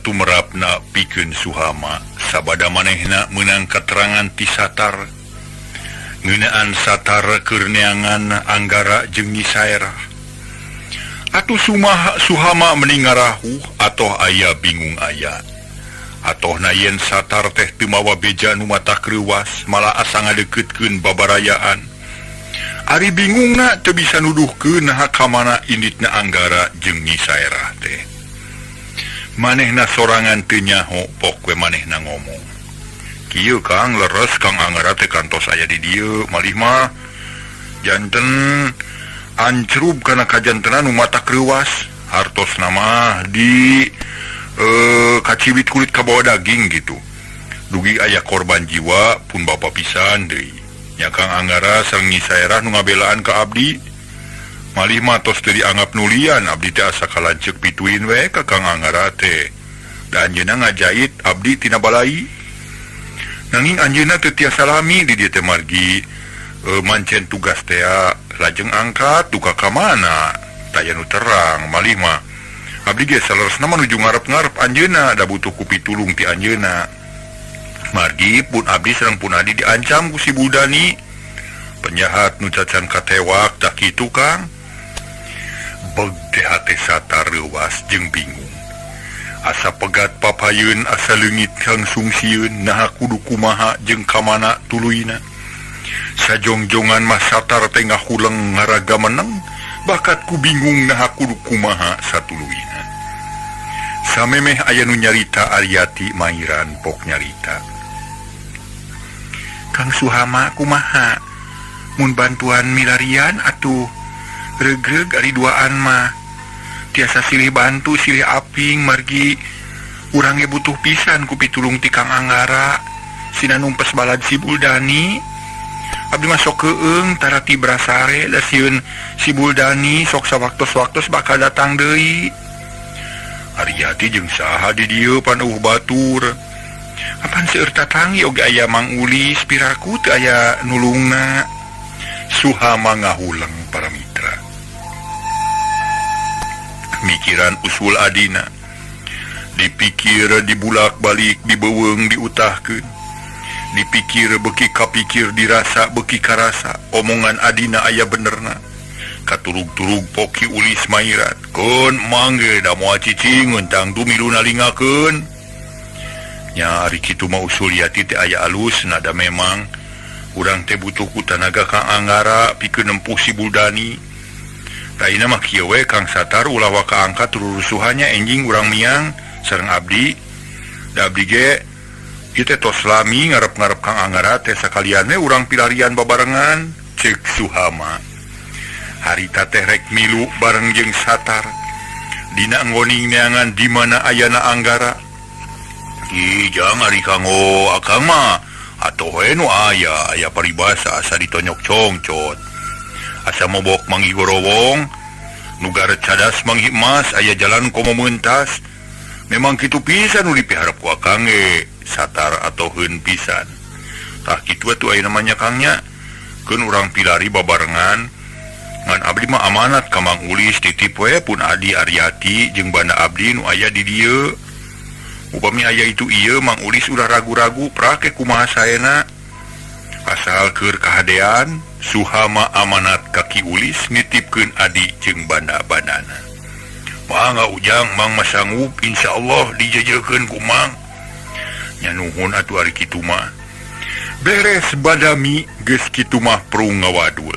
tumerapna pikeun Suhama sabada manehna meunang keterangan ti Satar ngeunaan Satar keur neangan Anggara jeung Nyi Saerah. Atuh Suhama mending ngarahuh atoh aya bingung aya. Atohna yen Satar teh teu mawa beja nu mata kreuwas malah asa ngadeuketkeun babarayaan. Ari bingungna teu bisa nuduhkeun naha ka mana inditna Anggara jeung Nyi Saerah teh. Manehna sorangan teu nyaho pok we manehna ngomong. Kieu Kang leres Kang Anggara teh kantos aya di dieu malih mah janten ancrub kana kajantenan nu mata kreuwas hartosna mah di kacibit kulit kabawa daging gitu. Dugi aya korban jiwa pun bapa pisan deui. Nya Kang Anggara sareng Nyi Saerah nu ngabelaan ka abdi malih mah tos teu dianggap nulian abdi teh asa kalanceuk pituin we ka Kang Anggara teh. Da anjeunna ngajait abdi tina balai. Nanging anjeunna teu tiasa lami di dieu teh margi mancen tugas teh lajeng angkat duka ka mana taya nu terang malih mah abdi ge saleresna menuju ngarep-ngarep anjeunna da butuh ku pitulung ti anjeunna. Margi pun abdi sareng pun adi diancam ku si Buldani penjahat nu cacan katewak tak kitu Kang. Beg teh hate Satar leuwas jeung bingung. Asa pegat papayeun asa leungit langsung sieun naha kudu kumaha jeung ka mana tuluyna. Sajongjongan mah Satar teh ngahuleng ngaraga meneng bakat ku bingung naha kudu kumaha satuluyna. Samemeh aya nu nyarita Aryati mairan pok nyarita. Kang Suhama kumaha? Mun bantuan milarian atuh regreg ari duaan mah. Tiasa silih bantu silih aping margi urang ge butuh pisan ku pitulung ti Kang Anggara sina numpes balad si Buldani. Abdi mah sok keueung tarati brasare da sieun si Buldani sok sawaktos-waktos bakal datang deui. Aryati jeung saha di dieu panuh batur. Apan seueur tatangi oge aya Mang Ulis piraku teu aya nulungna. Suhama ngahuleng para mitra. Mikiran usul adina dipikir dibulak-balik dibeuweung diutahkeun. Dipikir beuki kapikir dirasa beuki karasa omongan adina aya benerna. Katurug-turug poki Ulis mairat kun mangge da moal cicing ngeuntang tumilu nalingakeun. Nya ari kitu mah usul Yati teh aya alus nada memang urang teh butuh ku tanaga Kang Anggara pikeun nempuh si Buldani. Taina mah kieu we Kang Satar ulah wa kaangkat rurusuhannya enjing urang miang sareng abdi. Da abdi ge ieu teh tos lami ngarep-ngarep Kang Anggara teh sakalian we urang pilarian babarengan ceuk Suhama. Harita teh rek milu bareng jeung Satar dina ngoning neangan di mana ayana Anggara. Jang ari kanggo akang mah atoh we nu aya paribasa asa ditonyok congcot. Asa mobok manggi gorowong nu garet cadas manggi emas aya jalan komo meuntas. Memang kitu pisan nu dipiharep ku akang ge Satar atoheun pisan. Tah kitu atuh aya namanya Kangnya keun urang pilari babarengan ngan abdi mah amanat ka Mang Ulis titip we pun adi Aryati jeung banda abdi nu aya di dieu. Upami aya itu ieu Mang Ulis udah ragu-ragu prake kumaha saena. Asal keur kahadean Suhama amanat kaki Ulis nitipkeun adi jeung banda-bandana. Mangga ujang Mang masanggup insyaallah dijejekeun ku Mang. Nya nuhun atuh ari kitu mah. Beres badami geus kitu mah prung ngawadul.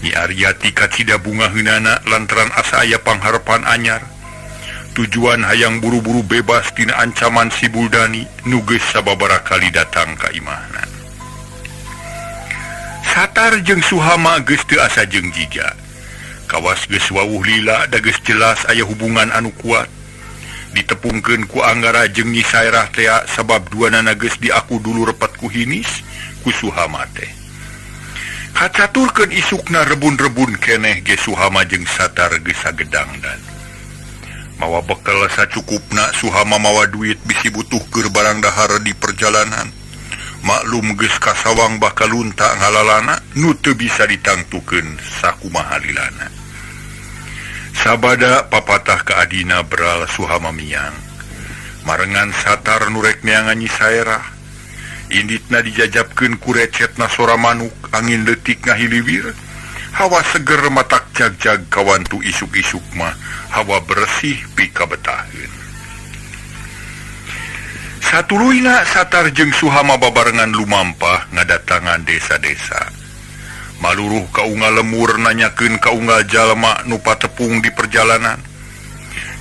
Nyi Aryati kacida bunga heunana lantaran asa aya pangharepan anyar. Tujuan hayang buru-buru bebas tina ancaman si Buldani nu geus sababaraha kali datang ka imahna. Satar jeung Suhama geus teu asa jeung jija. Kawas geus wawuh lila da geus jelas aya hubungan anu kuat. Ditepungkeun ku Anggara jeung Nyi Saerah teh sabab duanana geus diaku dulu repet ku hinis ku Suhama teh. Kacaturkeun isukna rebun-rebun keneh ge Suhama jeung Satar geus sagedangdan. Mawa bekal sacukupna Suhama mawa duit bisi butuh keur barang dahar di perjalanan. Maklum geus kasawang bakal lunta ngalalana nu teu bisa ditangtukeun sakumaha lilana. Sabada papatah ka adina beral Suhama miang. marengan satar nurek neanganyi saerah inditna dijajabkeun ku recetna sora manuk angin leutik ngahiliwir hawa seger matak jag-jag kawantu isuk-isuk mah hawa bersih pika betaheun. Satuluyna satar jeung Suhama babarengan lumampah ngadatangan desa-desa. Maluruh kaungal lemur nanyakeun kaungal jalma nu patepung di perjalanan.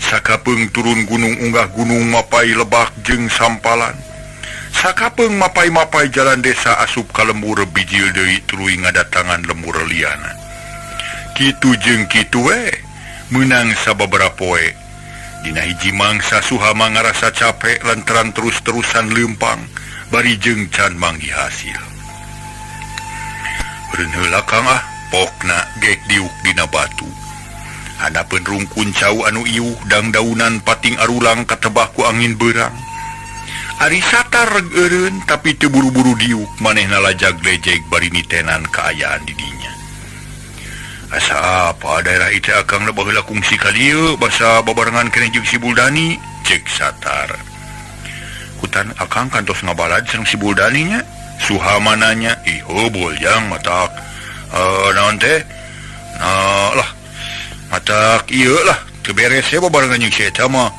Sakapeung turun gunung unggah gunung mapai lebak jeung sampalan. Sakapeung mapai-mapai jalan desa asup ka lemur bijil deui tuluy ngadatangan lemur liana. Kitu jeung kitu we meunang sababaraha poe dina hiji mangsa Suhama ngarasa capek lantaran terus-terusan leumpang bari jeung can manggi hasil. Beureun heula Kang pokna gek diuk dina batu. Hadapeun rungkun cau anu iuh dang daunan pating arulang katebah ku angin beurang. Ari satar reg eureun tapi teu buru-buru diuk manehna lajag lejeg bari nitenan kaayaan di dinya. Asa apa daerah itu akang baheula kungsi ka dieu basa babarengan keneh jeung si Buldani cek satar. Hutan akang kantos ngabalad sareng si Buldani nya. Suhama nanya, "Ih heubeul jang matak naon teh?" Nah lah matak ieu lah teu beres ya babarengan jeung si eta mah.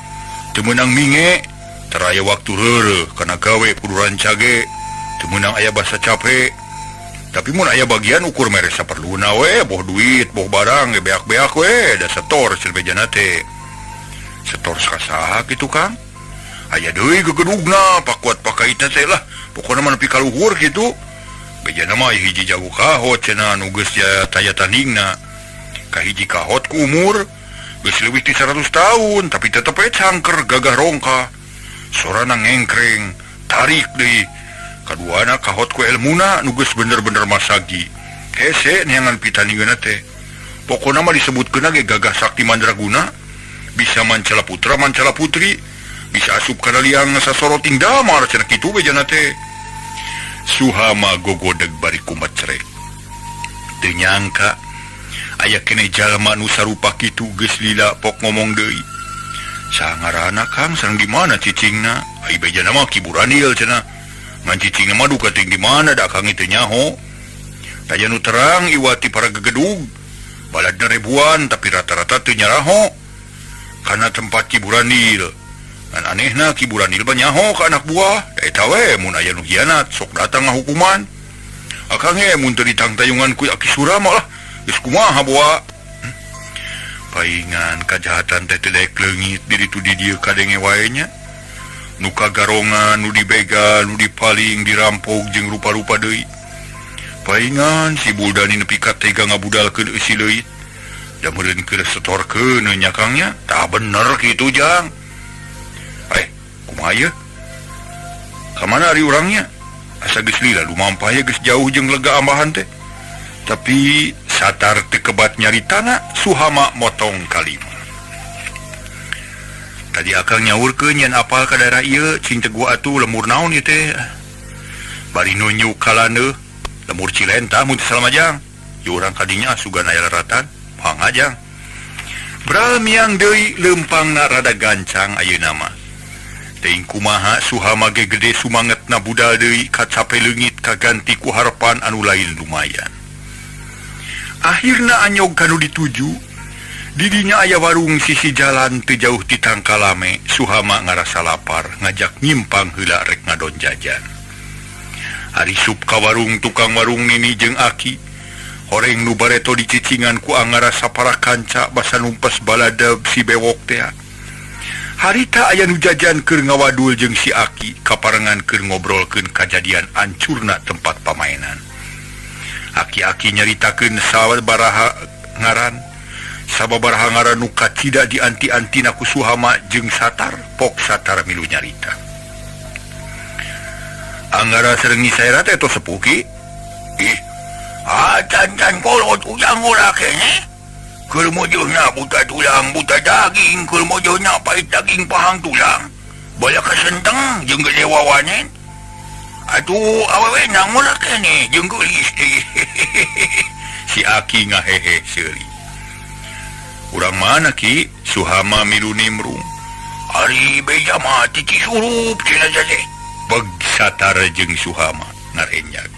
Teu meunang minge, teraya waktu heureuh kana gawe kudu rancage, teu meunang aya basa capek. Tapi mun aya bagian ukur mere saperluna we, boh duit, boh barang, beak-beak we, da setor silbejana teh. Setor sasaha kitu Kang? Aya deui gegedugna, pakuat pakaitna teh lah, pokona mah nepi ka luhur kitu. Bejana mah hiji jago kahot cenah nu geus taya tandingna. Kahiji kahot ku umur geus leuwih ti 100 tahun, tapi tetep we cangker gagah rongka. Sorana ngengkreng, tarik deui. Kaduana kahot ku elmuna nu geus bener-bener masagi. Hese neangan pitaningeuna teh. Pokona mah disebutkeun ge gagah sakti mandraguna, bisa mancala putra mancala putri, bisa asup kana liang sasoroting damar cenah kitu bejana teh. Suhama gogodeg bari kumat cerek. Teu nyangka aya keneh jalma nu sarupa kitu geus lila pok ngomong deui. Sangarana Kang sareng di mana cicingna? Ai bejana mah Ki Buranil cenah. Ngan cicingna mah duka ting di mana da Kang teu nyaho. Taya nu terang iwati para gegedug. Baladna ribuan tapi rata-rata teu nyaraho. Kana tempat Ki Buranil. Ngan anehna Ki Buranil banyaho ka anak buah. Da eta we mun aya nu hianat sok datang ngahukuman. Akang mun teu ditangtayungan ku Aki Surama lah. Geus kumaha buah. Paingan kajahatan teh teu daek leungit diri tu di dieu kadenge wae nya. Nu kagarongan, nu dibegal, nu dipaling, dirampok jeung rupa-rupa deui. Paingan si Buldani nepi ka tega ngabudalkeun eusi leuit. Da meureun keur setorkeun nya Kang nya, tah bener kitu jang. Kumaha ieu? Ka mana ari urangnya? Asa geus lila lumampah ya geus jauh jeung lega ambahan teh. Tapi satar teu kebat nyaritana, Suhama motong kalima. Tadi akang nyaurkeun yen apal ka daerah ieu cing teu gua atuh lemur naon ieu teh. Bari nunjuk kalana lemur Cilenta mun teu salamajang. Ieu urang kadinya asugan aya laratan, pangajang. Bral miang deui leumpangna rada gancang ayeuna mah. Teuing kumaha Suhama ge gede sumangetna budal deui kacape leungit kaganti ku harapan anu lain lumayan. Akhirna anyog kanu dituju. Di dinya aya warung sisi jalan teu jauh ti Tangkalame. Suhama ngarasa lapar ngajak nyimpang heula rek ngadon jajan. Ari sup ka warung tukang warung Nini jeung Aki. Horeng nu bareto dicicingan ku angara sapara kanca basa numpes baladeb si bewok teh. Harita aya nu jajan keur ngawadul jeung si Aki kaparengan keur ngobrolkeun kajadian ancurna tempat pamainan. Aki-aki nyaritakeun sababaraha ngaran nu kacida di anti-antina ku Suhama jeung satar pok satar milu nyarita. Anggara sareng nyisaira teh tos sepuki. Can kolot ujang ulah keneh. Keur mojona buta tulang buta daging, keur mojona pait daging pahang tulang. Bala kasenteng jeung gede wawanen. Atuh awewe nang ulah keneh jeung geulis teh. Si Aki ngahehe seuli. Urang mana Ki? Suhama milu nimrung. Ari beja mati cisurup cina jadi beg Satar jeung Suhama ngarenjak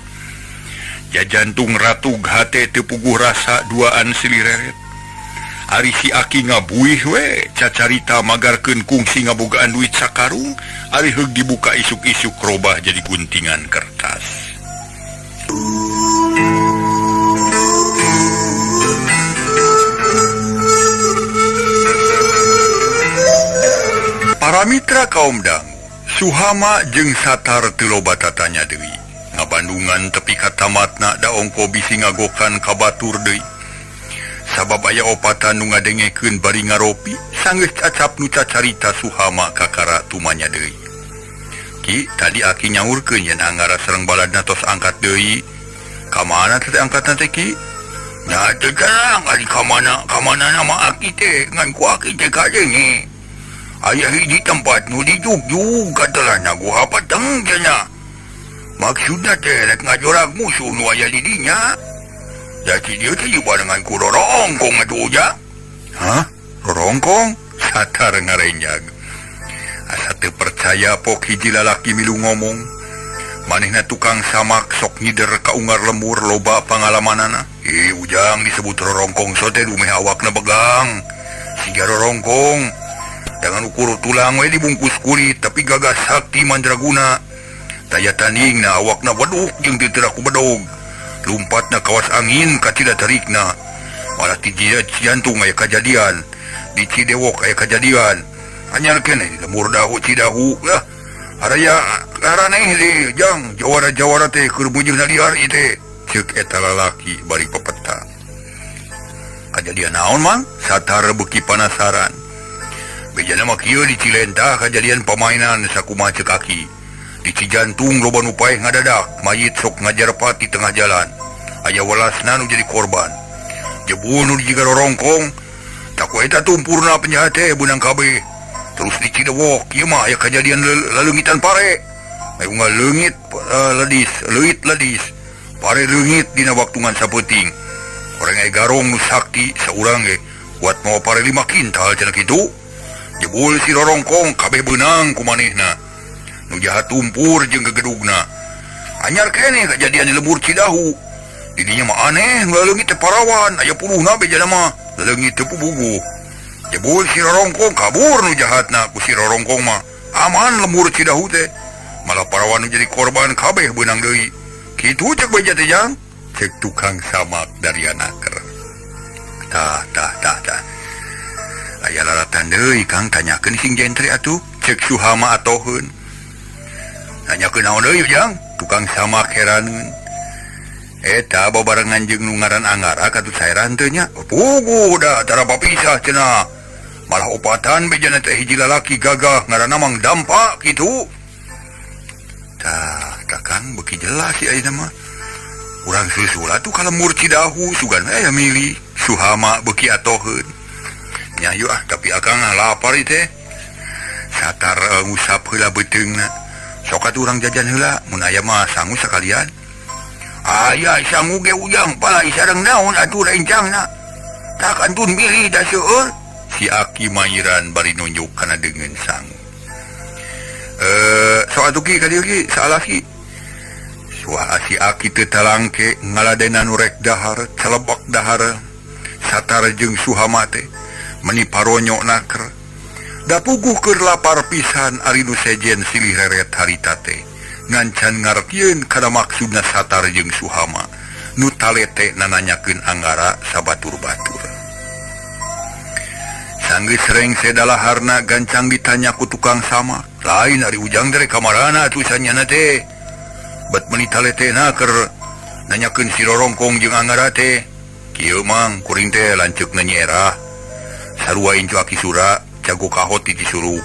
jajantung ratug hate tepuguh rasa duaan silireret ari si Aki ngabuih we cacarita magarkeun kungsi ngabogaan duit sakarung ari heug dibuka isuk-isuk robah jadi guntingan kertas. Para mitra kaum dangu, Suhama jeung Satar teu loba tatanya deui. Ngabandungan tepi ka tamatna da ongko bisi ngagokan ka batur deui. Sabab aya opatan nu ngadengekeun bari ngaropi, sanggeus cacap nu cacarita Suhama kakara tumanya deui. Ki tadi Aki nyaurkeun yen anggara sareng baladna tos angkat deui. Ka mana teh angkatna teh Ki? Nya teu jarang ari ka mana nama Aki teh ngan ku Aki teh kadenge. Ayah hiji tempat nu dijugjug katelana gua pateng jana. Maksudna teh rek ngajorak musuh nu aya di dinya. Jadi dia teh juga dengan ku rorongkong atuh ja. Hah? Rorongkong? Satar ngarenjag. Asa teu percaya pok hiji lalaki milu ngomong. Manehna tukang samak sok ngider ka ungar lembur loba pangalamanana. Ujang disebut rorongkong so teh dumeh awakna begang. Siga rorongkong dengan ukur tulang we dibungkus kulit tapi gagas sakti mandraguna. Taya tandingna awakna weduk jeung teu teu bedog. Lumpatna kawas angin katida tarikna. Malah ti jantung aya kajadian. Di Cidewok aya kajadian. Anyar keneh lemur dahu Cidahu. Lah araya karaneh deui jang jawara-jawara teh keur bujeuhna liar ieu teh. Ceuk eta lalaki bari pepeta. Kajadian naon mang? Satar beuki penasaran. Bejana mah kieu di Cilenta kajadian pamainan sakumaha ceuk Aki. Di Cijantung loba nu paeh ngadadak, mayit sok ngajarpat di tengah jalan. Aya welasna nu jadi korban. Jebul nu dijiga rorongkong, taku eta tumpurna penjahat teh beunang kabeh. Terus di Cidewok ieu mah aya kajadian laleungitan pare. Aya leungit leuit ledis. Pare leungit dina waktungan sapeuting. Orang aya garong nu sakti saurang ge kuat mawa pare 5 kintal cenah kitu. Jebul si rorongkong kabeh beunang ku manehna. Nu jahat tumpur jeung gegedugna. Anyar keneh kejadian di lembur Cidahu. Di dinya mah aneh nu leungit teh parawan, aya puluhna bejana mah leungit teu pubugu. Jebul si rorongkong kabur nu jahatna ku si rorongkong mah aman lembur Cidahu teh. Malah parawan nu jadi korban kabeh beunang deui. Kitu cek beja teh jang? Cek tukang samak dari anaker. Tah. Aya lalatan deui Kang tanyakeun sing jentre atuh, cek Suhama atoheun. Tanyakeun naon deui jang? Tukang samak heraneun. Eta babarengan jeung nu ngaran Anggara katu saeran teu nya. Puguh da tara papisah cenah. Malah opatan bejana teh hiji lalaki gagah ngaranna Mang Dampa kitu. Tah Kang beuki jelas si ayeuna mah. Urang susula tuh ka lembur Cidahu sugan aya milih Suhama beuki atoheun. Nya yeuh tapi akang lapar ieu teh. Satar ngusap heula beuteungna. Sok atuh urang jajan heula mun aya mah sangu sakalian. Aya sangu ge ujang pala sareng naon atuh rencangna. Tak antun milih da seueur. Si Aki mairan bari nunjuk kana deungeun sangu. Sok atuh ki ka dieu ki salah ki. Suara si Aki teu talangke ngaladenan rek dahar, celebak dahar. Satar jeung Suhama teh meni paronyo naker. Da puguh keur lapar pisan ari nu sejen silih reret harita teh. Ngancan ngartieun kana maksudna Satar jeung Suhama. Nu talete nananyakeun Anggara sabatur-batur. Sanggeus rengse dalaharna gancang ditanya ku tukang samak. Lain ari ujang dari kamarana atuh sanyana teh. Bet meni taletena keur nanyakeun si rorongkong jeung Anggara teh. Kieu mang kuring teh lanceukna Nyi Erah. Sarua incu Aki Sura jago kahot di Cisuru.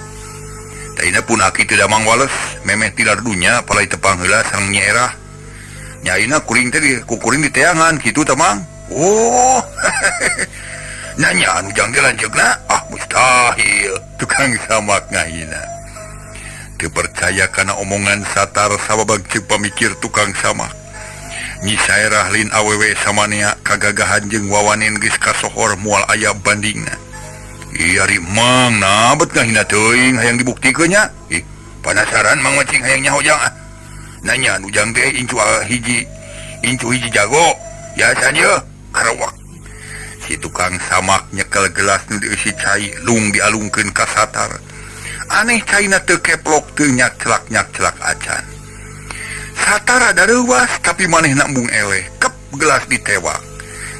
Taina pun Aki teu damang wales memeh tilar dunya palai tepang heula sareng Nyi Erah. Nyaina kuring teh ku kuring diteangan kitu teh mang. Oh. Nanya anu jang dilanceukna mustahil. Tukang samak ngahina. Teu percaya kana omongan Satar sababag ceuk pamikir tukang samak. Nyi Saerah lin awewe samanea kagagahan jeung wawanen geus kasohor moal aya bandingna. Iya mang nabet ngahina teuing hayang dibuktikannya. Penasaran mang macing hayang nyaho jang nanya nujang teh incu hiji jago ya saja karawak. Si tukang samak nyekel gelas nu diisi cai lung dialungkeun ka Satar. Aneh caina teu keplok teu nyakcelak acan. Satar ada reuwas tapi maneh nambung eleh kep gelas ditewak.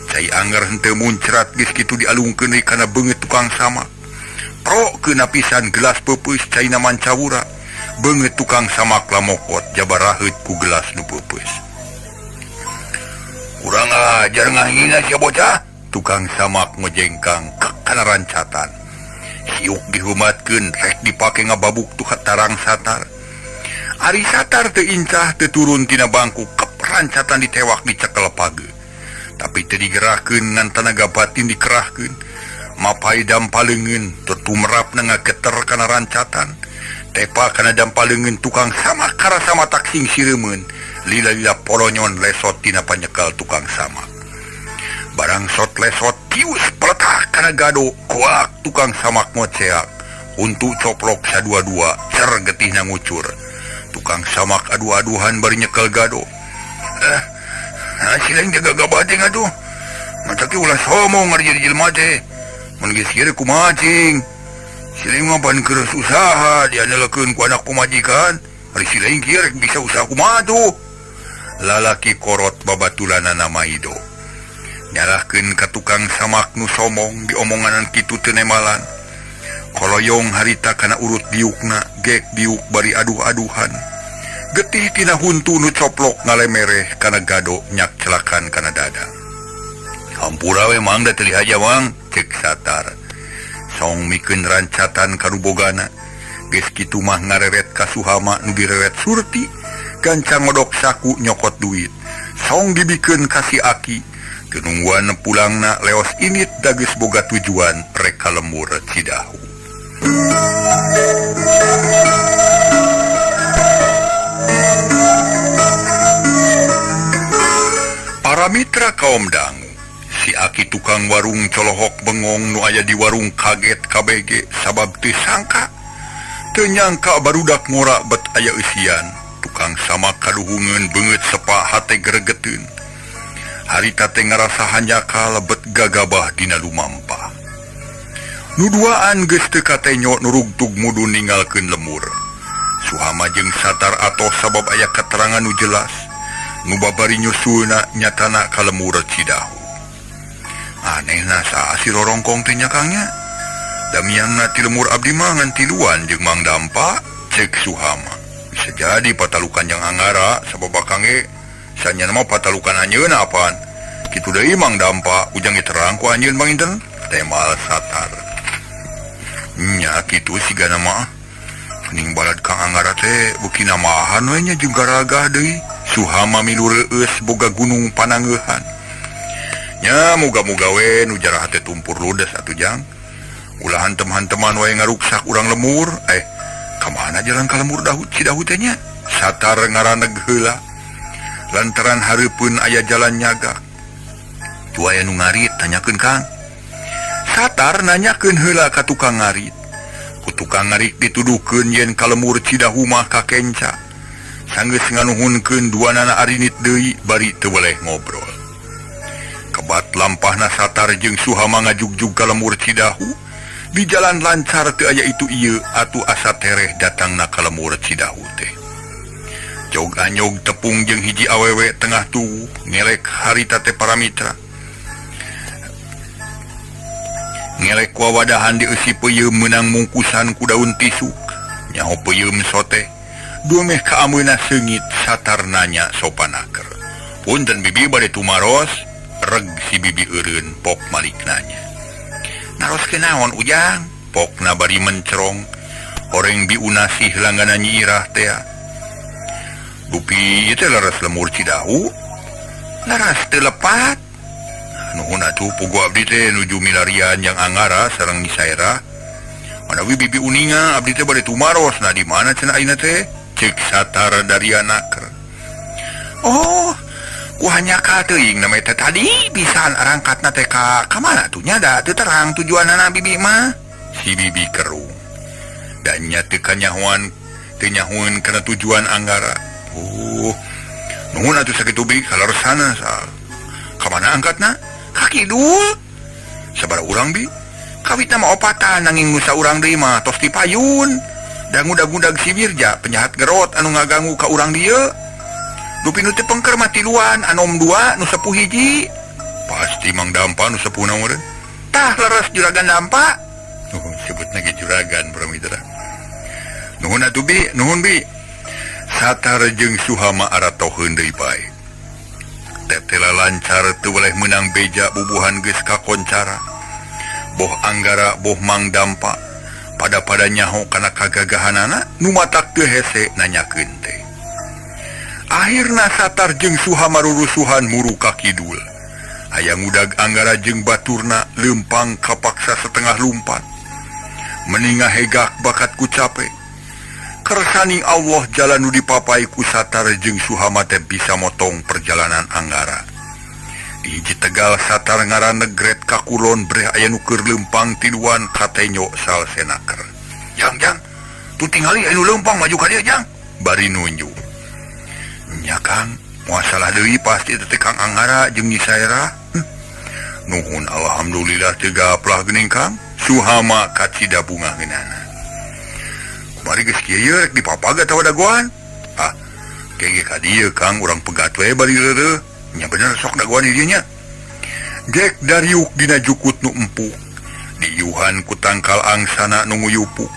Cai anger henteu muncrat geus kitu dialungkeun deui kana beungeut tukang samak. Pro keuna pisan gelas peupeus caina mancawura. Beungeut tukang samak lamokot jabaraheut ku gelas nu peupeus. Kurang ajar ngahina sia bocah. Tukang samak ngojengkang kek kana rancatan. Siuk dihumatkeun rek dipake ngababuk tuh tarang Satar. Ari Satar teu incah teu turun tina bangku kep rancatan ditewak dicekel page. Tapi teu digerakkeun ngan tenaga batin dikerahkeun. Mapai dampaleungeun tutumerap ngageter kana rancatan. Tepa kana dampaleungeun tukang samak karasa matak sing sireumeun. Lila-lila polonyon lesot tina panyekal tukang samak. Barang sot lesot kius peletak kana gado kuak tukang samak ngoceak. Untuk coplok sadua-dua cer getihna ngucur. Tukang samak adu-aduhan bari nyekel gado. Sileng jaga gabating atuh. Macaki ulah somong ngarja di jelema teh. Mun geus kieu kumaha cing? Sileng mah pan keur usaha diandalkeun ku anak pamajikan. Ari sileng kieu rek bisa usaha kumaha tuh? Lalaki korot babatulanana Maido. Nyalahkeun ka tukang samak nu somong diomonganan kitu teu nemalan. Koloyong harita kana urut diukna gek diuk bari aduh-aduhan. Getih tina huntu nu coplok ngalemereh kana gado nyak celakan kana dada. Hampura we mang da teu lihaja mang cek Satar. Song mikeun rancatan karubogana. Geus kitu mah ngareret ka Suhama nu direret Surti. Gancang ngodok saku nyokot duit. Song dibikeun ka si Aki. Kenungguan pulangna leos init dageus boga tujuan rek ka Lemur Cidahu. Para mitra kaum dangu, si Aki tukang warung colohok bengong nu aya di warung kaget KBG sabab teu sangka. Teu nyangka barudak ngora bet aya eusian, tukang samak kaduhungeun beungeut sepa hate gregeteun. Harita teh ngarasa hanyaka lebet gagabah dina lumampah. Nuduaan geus teu katenyo nurugtug mudu ninggalkeun Lemur. Suhama jeung Satar atos sabab aya keterangan nu jelas. Nu babari nyusulna nyatana ka Lemur Cidahu. Anehna saha si rorongkong teh nyakangnya. Damiangna ti Lemur abdi mah ngan tiluan jeung Mang Dampa, cek Suhama. Bisa jadi patalukan yang Anggara sabab bakange sanyana mah patalukan anjeunna apaan. Kitu deui Mang Dampa ujang diterang ku anjeun panginten temal Satar. Nya kitu sigana mah ning balad Kang Anggara teh beuki namahan we nya jeung garagah deui. Suhama milu reueus boga gunung panangeuhan. Nya muga-muga we nu jarah teh tumpur ludes atuh jang. Ulah hantem-hanteman wae ngaruksak urang Lemur. Kamana jalan ka Lemur Cidahu teh nya? Satar ngaraneg heula. Lantaran hareupeun aya jalan nyagak. Tu aya nu ngarit tanyakeun Kang. Satar nanyakeun heula ka tukang ngarit. Ku tukang ngarit dituduhkeun yen ka Lemur Cidahu mah kakenca. Sanggeus nganuhunkeun duanana arinit deui bari teu boleh ngobrol. Kebat lampahna Satar jeung Suhama ngajugjug ka Lemur Cidahu. Di jalan lancar teu aya itu ieu atuh asa tereh datangna ka Lemur Cidahu teh. Jog anyog tepung jeung hiji awewe tengah tuwuh ngelek harita teh para mitra. Ngelek wawadahan dieusi peuyeum meunang mungkusan ku daun tisuk. Nyaho peuyeum sote. Dumeh ka ameuna seungit Satar nanya sopanaker. Punten bibi bade tumaros? Reg si bibi eureun pok malik nanya. Naros kenaon ujang? Pokna bari mencerong. Horeng biuna sih langgana Nyi Irah teh. Dupi teh laras Lemur Cidahu. Laras teu lepat. Nuhun atuh pugu abdi teh nuju milarian yang Anggara sareng Nyi Saira. Manawi bibi uninga abdi teh bade tumaros na di mana cenah ayeuna teh? Cek Satar dari anaker. Oh, ku hanya ka teuing namanya teh tadi pisan arangkatna teh ka mana tuh nya da teu terang tujuanna bibi mah. si bibi kerung dan nyate kanyahuan tenyahuan karena tujuan Anggara. Nuhun atuh sakitu bi kalaresana sal. Kamana angkatna? Ka kidul. Sabaraha urang bi? Kawitna mah opatan nanging nusa urang deui mah tos dipayun. Dangudag-gudag si Mirja penjahat gerot anu ngaganggu ka urang dieu. Dupi nu teu pengker mah tiluan anom 2 nu sepuh hiji. Pasti Mang Dampa nu sepuh na meureun. Tah leres juragan Dampa. Sebutna ge juragan Pramitra. Nuhun atuh bi, nuhun bi. Satar jeung Suhama aratoheun deui bae. Tetela lancar teu weleh meunang beja bubuhan geus kakoncara. Boh Anggara boh Mang Dampa pada nyaho kana kagagahanana nu matak teu hese nanyakeun teh. Akhirna Satar jeung Suhama rurusuhan muru ka kidul. Aya ngudag Anggara jeung baturna leumpang kapaksa setengah lumpat. Meninga hegak bakat ku capek. Kersani Allah jalan nu dipapai ku Satar jeung Suhama teh bisa motong perjalanan Anggara. Di hiji tegal Satar ngaranna gret ka kulon breh aya nu keur leumpang tiluan katenyo salsenaker. Jang, tu tingali anu leumpang maju ka dieu jang. Bari nunjuk. Nya Kang, moal salah deui pasti teh Kang Anggara jeung Nyi Saera. Nuhun alhamdulillah teu gaplah geuning Kang. Suhama kacida bunga geunana. Mari geus kieu ye rek dipapaga tawa dagoan. Kege ka dieu Kang urang pegat we bari reureuh. Nya bener sok dagoan ieu nya. Gek dariuk dina jukut nu empuk. Diuhan ku tangkal angsana nu nguyupuk.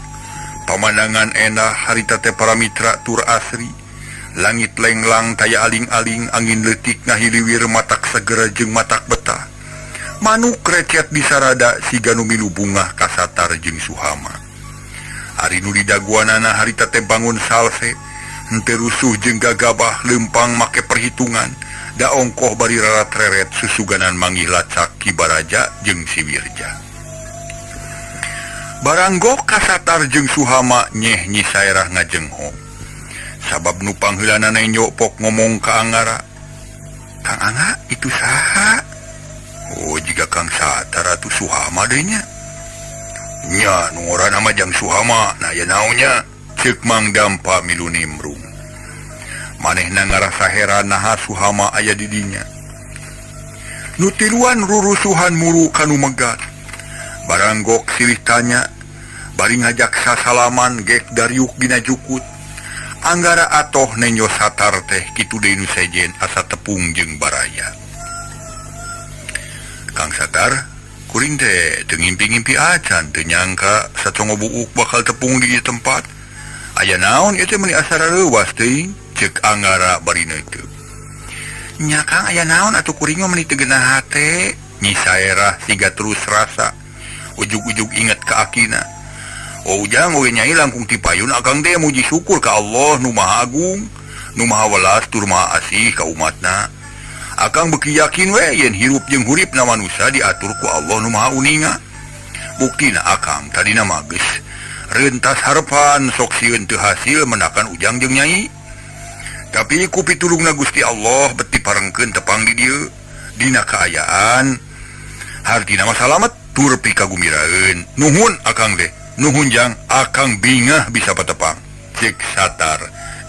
Pamandangan endah harita teh para mitra tur asri. Langit lenglang taya aling-aling angin leutik ngahiliwir matak segera jeung matak betah. Manuk recet di sarada siga nu milu bungah ka Satar jeung Suhama. Ari nu didaguanana harita teh bangun salse, henteu rusuh jeung gagabah leumpang make perhitungan, da ongkoh bari rarat-reret susuganan manggih lacak Ki Baraja jeung si Wirja. Baranggok ka Satar jeung Suhama nyeh Nyi Saerah ngajengho. Sabab nu pangheulana nenyo pok ngomong ka Anggara. Kang Angga itu saha? Jika Kang Satar atuh Suhama deui nya. Nya nu ngaranna mah jang Suhama, nah ya naonnya? Ceuk Mang Dampa milu nimbrung. Manehna ngarasa heran naha Suhama aya di dinya. Nu tiluan rurusuhan muru kanu megat. Baranggok silih tanya, bari ngajak sasalaman gek dariuk dina jukut. Anggara atoh nenyo Satar teh kitu deui nu sejen asa tepung jeung baraya. Kang Satar, kuring teh teu ngimpi-ngimpi acan teu nyangka sacongo buuk bakal tepung di tempat. Aya naon ieu teh meuni asara leuwas teuing? Ceuk Anggara bari neuteu. Nya Kang aya naon atuh kuring mah meuni teu geunah hate. Nyi Saerah siga terus rasa. Ujug-ujug inget ka akina. Ujang we nyai langkung tipayun akang teh muji syukur ka Allah nu Maha Agung, nu Maha Welas tur Maha Asih ka umatna. Akang beuki yakin we yen hirup jeung huripna manusia diatur ku Allah nu Maha Uninga. Buktina akang tadina mah geus reuntas harepan sok sieun teu hasil menakan Ujang jeung nyai. Tapi ku pitulungna Gusti Allah beti parengkeun tepang di dieu dina kaayaan hartina mah salamet tur pikagumiraeun. Nuhun akang teh. Nuhun jang, akang bingah bisa patepang. Cek Satar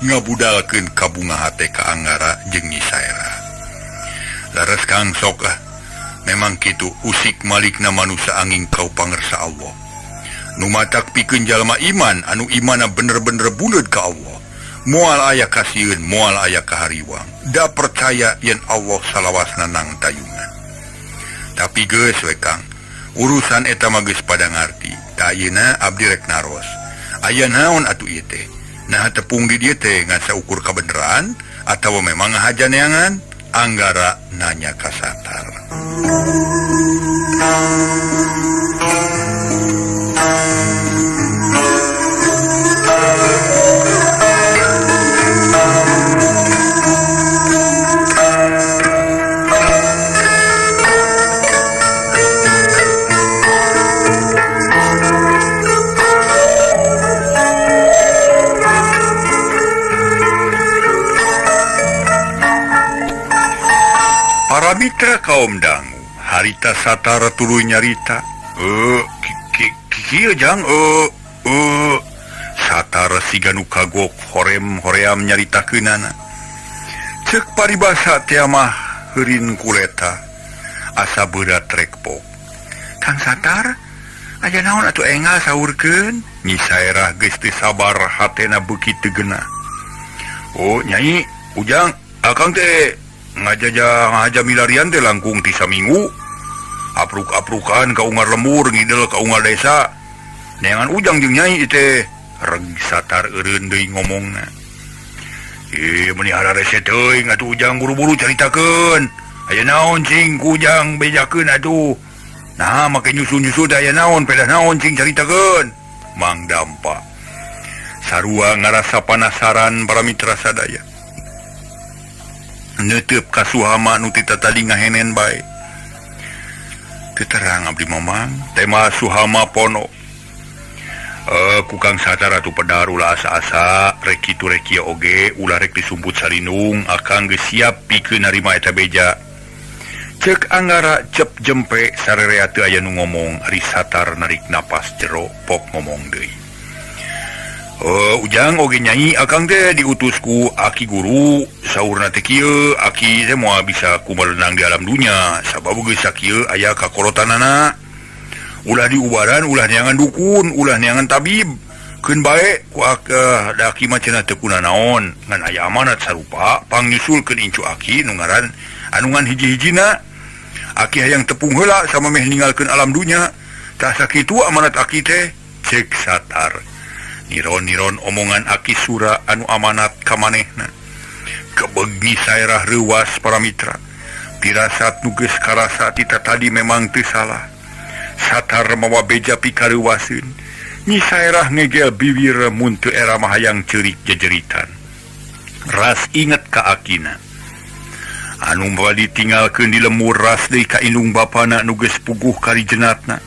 ngabudalkeun kabunga hate ka Anggara jeung Nyi Saerah. Laras Kang sok memang kitu usik malikna manusia angin kau pangersa Allah. Nu matak pikeun jalma iman anu imana bener-bener buleud ka Allah. Moal aya kasieun, moal aya kahariwang. Da percaya yen Allah salawasna nang tayungan. Tapi geus we Kang, urusan eta mah geus pada ngarti. Ayeuna abdi rek naros. Aya naon atuh ieu teh? Nah tepung di dieu teh ngan saukur kabeneran atawa memang ngahajaneangan? Anggara nanya ka Satar. Mitra kaum dangu harita Satar tuluy nyarita kieu jang satar siga nu kagok hoream nyaritakeunana. Ceuk paribasa teh mah heurin kuleta asa berat rekpok. Kang Satar, aya naon atuh engal saurkeun? Nyi Saerah geus teu sabar hatena beuki teu geunah. Oh Nyai, ujang akang teh ngaja milarian teh langkung ti saminggu. Apruk-aprukan ka ungar lembur ngidel ka ungar desa. Neangan ujang jeung Nyai teh reg Satar eureun deui ngomongna. Meuni hararese teuing atuh ujang buru-buru caritakeun. Aya naon cing ku ujang bejakeun atuh. Nah make nyusun-nyusun aya naon pedah naon cing caritakeun. Mang Dampa sarua ngarasa penasaran para mitra sadaya. Neuteub ka Suhama nu tita tadi ngahenen bae. Teu terang abdi mamang tema Suhama pono. Kukang Satar atuh pedar ulah asa-asa rek kitu rek kieu oge ulah rek disumput salindung akang geus siap pikeun narima eta beja. Ceuk Anggara cep jempe sarerea teu aya nu ngomong ari Satar narik napas jero pok ngomong deui. Ujang oge Nyai akang teh diutus ku Aki Guru saurna teh kieu Aki teh moal bisa kumerenang di alam dunya sabab geus sakieu aya kakorotanana. Ulah diubaran ulah neangan dukun ulah neangan tabib keun bae ku da Aki mah cenah teu kuna naon ngan aya amanat sarupa pangnyusulkeun incu Aki nu ngaran anungan hiji-hijina. Aki hayang tepung heula sama meh ninggalkeun alam dunya. Tah sakitu amanat Aki teh ceuk Satar. Niron-niron omongan Aki Sura anu amanat ka manehna. Kebegi Saerah reuwas para mitra. Pirasat nu geus karasa tita tadi memang teu salah. Satar mawa beja pikareuwaseun. Nyi Saerah ngegel bibir mun teu era mah hayang ceurik jejeritan. Ras inget ka Akina. Anu bali tinggalkeun di lemur ras deui ka indung bapana nu geus puguh kari jenatna.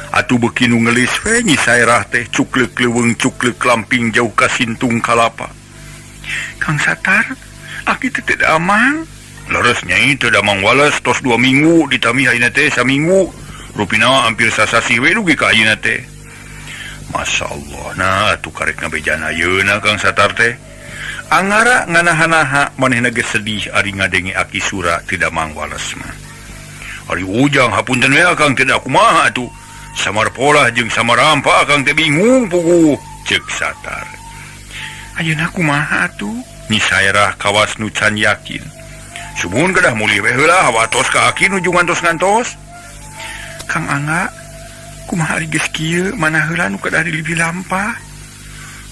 Atuh beuki nu ngelis we Nyi Saerah teh cukleuk leuweung cukleuk lamping jauh ka sintung kalapa. Kang Satar, Aki teh teu amang. Leres Nyai teu damang wales tos 2 minggu ditami ayeuna teh saminggu. Rupina hampir sasasi we dugi ka ayeuna teh. Masyaallah nah atuh karek ngabejan ayeuna Kang Satar teh. Anggara nganaha-naha manehna geus sedih ari ngadenge Aki Sura teu damang wales mah. Ari ujang hapunten we akang teu da kumaha atuh. Samar pola jeung samar rampa akang teh bingung puguh ceuk Satar. Ayeuna kumaha atuh? Nyi Saerah kawas nu can yakin. Sumun kedah mulih we heula watos ka Aki nuju ngantos-ngantos. Kang Angga, kumaha ari geus kieu mana heula nu kedah dilibih lampah.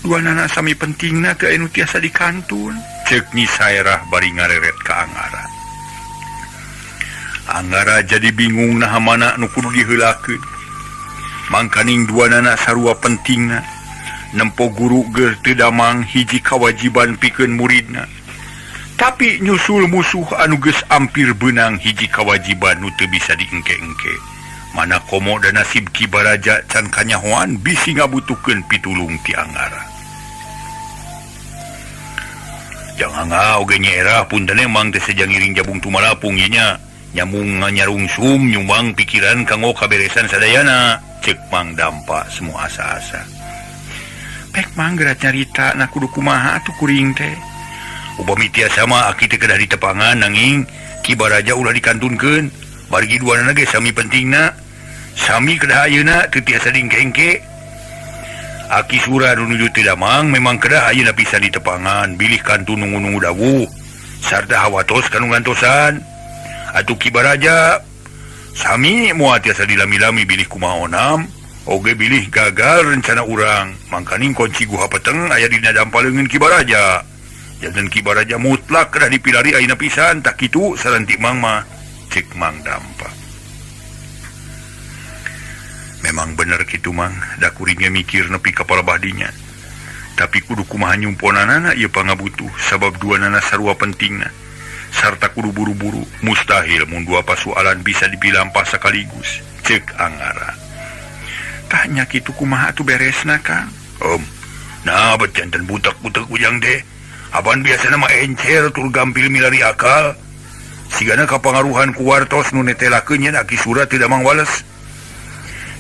Duanana sami pentingna teu anu tiasa dikantun. Ceuk Nyi Saerah bari ngareret ka Anggara. Anggara jadi bingung naha mana nu kudu diheulakeun. Mangkaning duanana sarua pentingna. Nempo guru ger teu damang hiji kawajiban pikeun muridna. Tapi nyusul musuh anu geus ampir beunang hiji kawajiban nu teu bisa diengke-engke. Mana komo dan nasib Ki Baraja can kanyahoan bisi ngabutuhkeun pitulung ti Anggara. Jangan oge nyerah punten emang teh sejang iring jabung tumalapung nya nyambung nyarungsum nyumbang pikiran kanggo kaberesan sadayana. Cek Mang Dampa semua asa-asa. Pek mang gerat nyarita na kudu kumaha atuh kuring teh. Upami tiasa mah Aki teh kedah ditepangan nanging Ki Baraja ulah dikantunkeun. Bargi duanana ge sami pentingna. Sami kedah ayeuna teu tiasa dingke-engke. Aki Sura nu nuju teu damang memang kedah ayeuna pisan ditepangan bilih kantun nunggu-nunggu dawuh sarta hawatos kanu ngantosan. Atuh Ki Baraja sami moal tiasa dilami-lami bilih kumaha onam, oge bilih gagal rencana urang. Mangkaning kunci guha peteng aya dina dampaleungeun Ki Baraja. Janten Ki Baraja mutlak kedah dipilari ayeuna pisan, tak kitu saranti Mang mah cek Mang Dampa. Memang bener kitu Mang, da kuringnya mikir nepi ka palebah dinya. Tapi kudu kumaha nyumponanana ieu pangabutuh sabab duanana sarua pentingna. Sarta kudu buru-buru mustahil mun dua pasualan bisa dipilampah sekaligus cek Anggara. Tanya kitu kumaha atuh beresna Kang? Nah bet janten butek-butek ujang teh aban biasana mah encer tur gampil milari akal. Sigana kapangaruhan ku wartos nu netelakeun nya Aki Sura teu damang wales.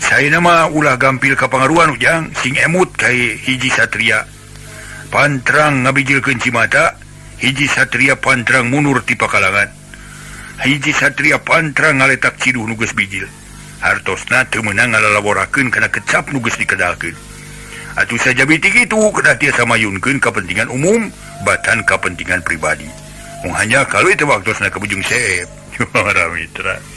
saya nama ulah gampil kapangaruan ujang sing emut kayak hiji satria pantrang ngabijilkeun Cimata, hiji satria pantrang munur ti Pakalangan, hiji satria pantrang ngaletak ciduh nugas bijil. Hartosna teu meunang ngalalaborakeun kana kecap nugas dikedalkeun. Atuh saja biti kitu kedah tiasa mayunkeun kepentingan umum batan kepentingan pribadi. Mung hanya kalau itu waktosna ke bujung seep. Para mitra.